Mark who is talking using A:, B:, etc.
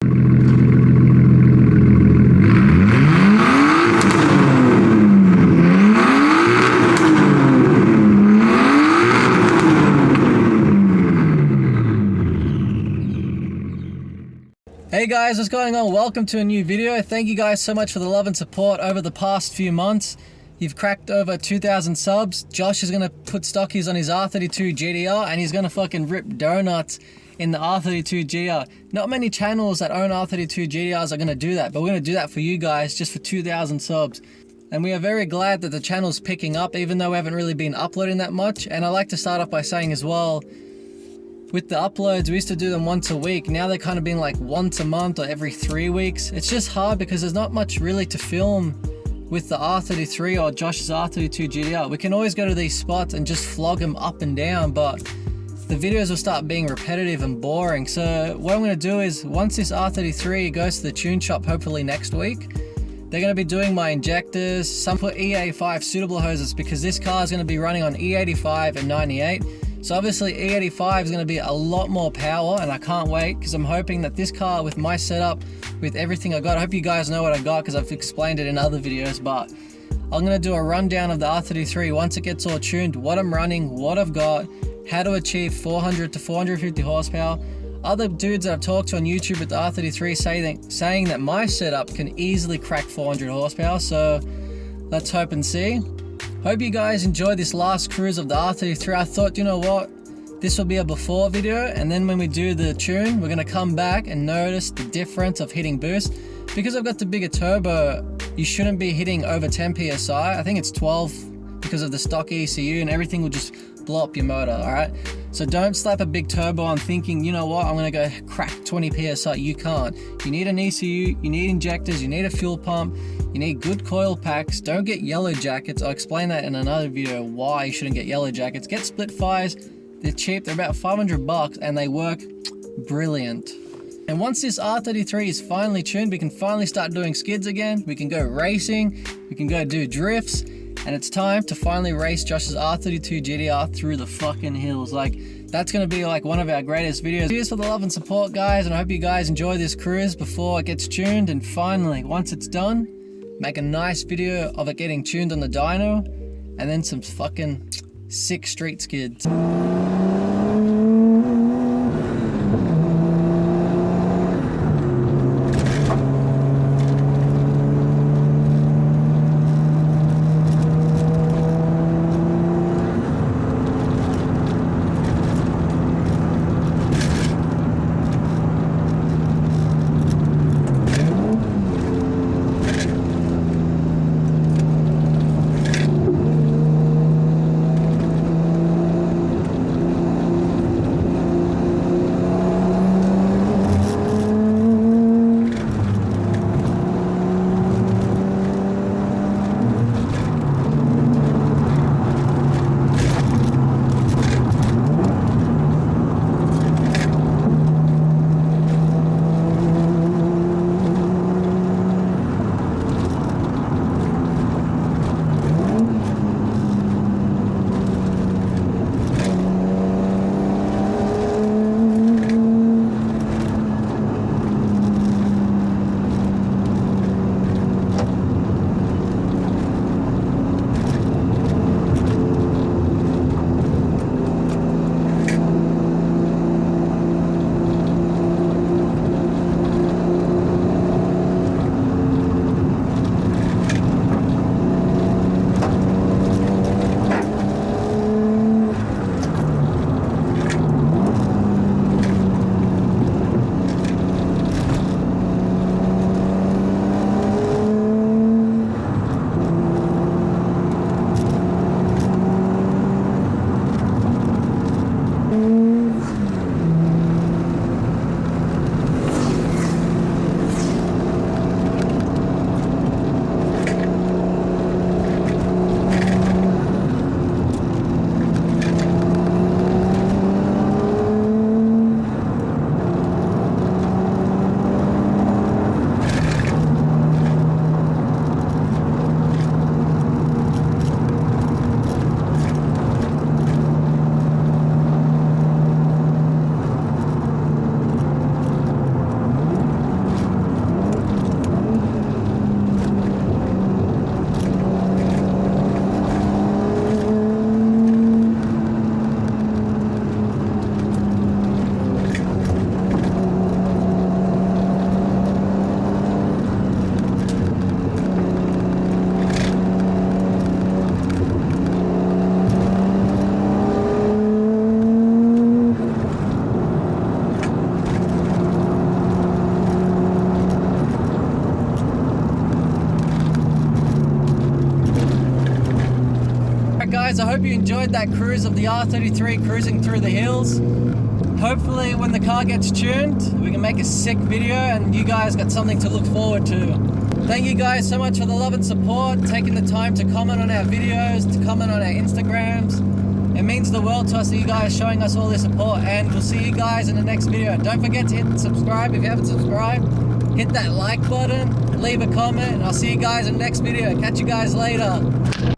A: Hey guys, what's going on? Welcome to a new video. Thank you guys so much for the love and support over the past few months. You've cracked over 2,000 subs. Josh is gonna put stockies on his R33 GTR and he's gonna fucking rip donuts in the R32 GTR. Not many channels that own R32 GTRs are gonna do that, but we're gonna do that for you guys just for 2,000 subs. And we are very glad that the channel's picking up, even though we haven't really been uploading that much. And I like to start off by saying as well, with the uploads, we used to do them once a week. Now they're kind of being like once a month or every 3 weeks. It's just hard because there's not much really to film with the R33 or Josh's R32 GTR. We can always go to these spots and just flog them up and down, but the videos will start being repetitive and boring. So what I'm going to do is, once this R33 goes to the tune shop, hopefully next week, they're going to be doing my injectors, some for E85 suitable hoses, because this car is going to be running on E85 and 98. So obviously E85 is going to be a lot more power, and I can't wait because I'm hoping that this car, with my setup, with everything I got, I hope you guys know what I got because I've explained it in other videos, but I'm going to do a rundown of the R33 once it gets all tuned, what I'm running, what I've got, how to achieve 400 to 450 horsepower. Other dudes that I've talked to on YouTube with the R33 saying that my setup can easily crack 400 horsepower, so let's hope and see. Hope you guys enjoyed this last cruise of the R33. I thought, you know what, this will be a before video, and then when we do the tune, we're going to come back and notice the difference of hitting boost. Because I've got the bigger turbo, you shouldn't be hitting over 10 psi. I think it's 12 because of the stock ECU, and everything will just blow up your motor, alright? So don't slap a big turbo on thinking, you know what, I'm going to go crack 20 psi. You can't. You need an ECU, you need injectors, you need a fuel pump, you need good coil packs. Don't get yellow jackets. I'll explain that in another video why you shouldn't get yellow jackets. Get split fires. They're cheap. They're about 500 bucks and they work brilliant. And once this R33 is finally tuned, we can finally start doing skids again. We can go racing. We can go do drifts. And it's time to finally race Josh's R32 GTR through the fucking hills. Like, that's going to be like one of our greatest videos. Cheers for the love and support, guys. And I hope you guys enjoy this cruise before it gets tuned. And finally, once it's done, make a nice video of it getting tuned on the dyno, and then some fucking sick street skids. guys, I hope you enjoyed that cruise of the R33 cruising through the hills. Hopefully when the car gets tuned, we can make a sick video and you guys got something to look forward to. Thank you guys so much for the love and support, taking the time to comment on our videos, to comment on our Instagrams. It means the world to us that you guys are showing us all this support, and we'll see you guys in the next video. Don't forget to hit subscribe if you haven't subscribed. Hit that like button, leave a comment, and I'll see you guys in the next video. Catch you guys later.